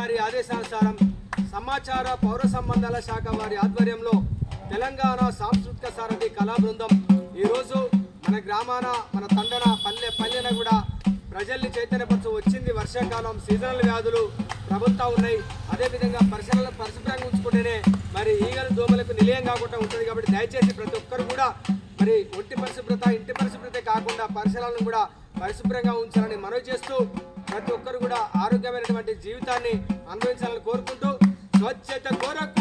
గారి ఆదేశానుసారం సమాచార పౌర సంబంధాల శాఖ వారి ఆధ్వర్యంలో తెలంగాణ సాంస్కృతిక సారథి కళా బృందం ఈరోజు మన గ్రామాన మన తండన పల్లెన కూడా ప్రజల్ని చైతన్యపరచు వచ్చింది. వర్షాకాలం, సీజనల్ వ్యాధులు ప్రభుత్వం ఉన్నాయి. అదేవిధంగా పరిశుభ్రంగా ఉంచుకుంటేనే మరి ఈగలు దోమలకు నిలయం కాకుండా ఉంటుంది. కాబట్టి దయచేసి ప్రతి ఒక్కరు కూడా మరి ఒంటి పరిశుభ్రత, ఇంటి పరిశుభ్రత కాకుండా పరిసరాలను కూడా పరిశుభ్రంగా ఉంచాలని మనవి చేస్తూ ప్రతి ఒక్కరు కూడా ఆరోగ్యమైనటువంటి జీవితాన్ని అనుభవించాలని కోరుకుంటూ స్వచ్ఛత కోరకు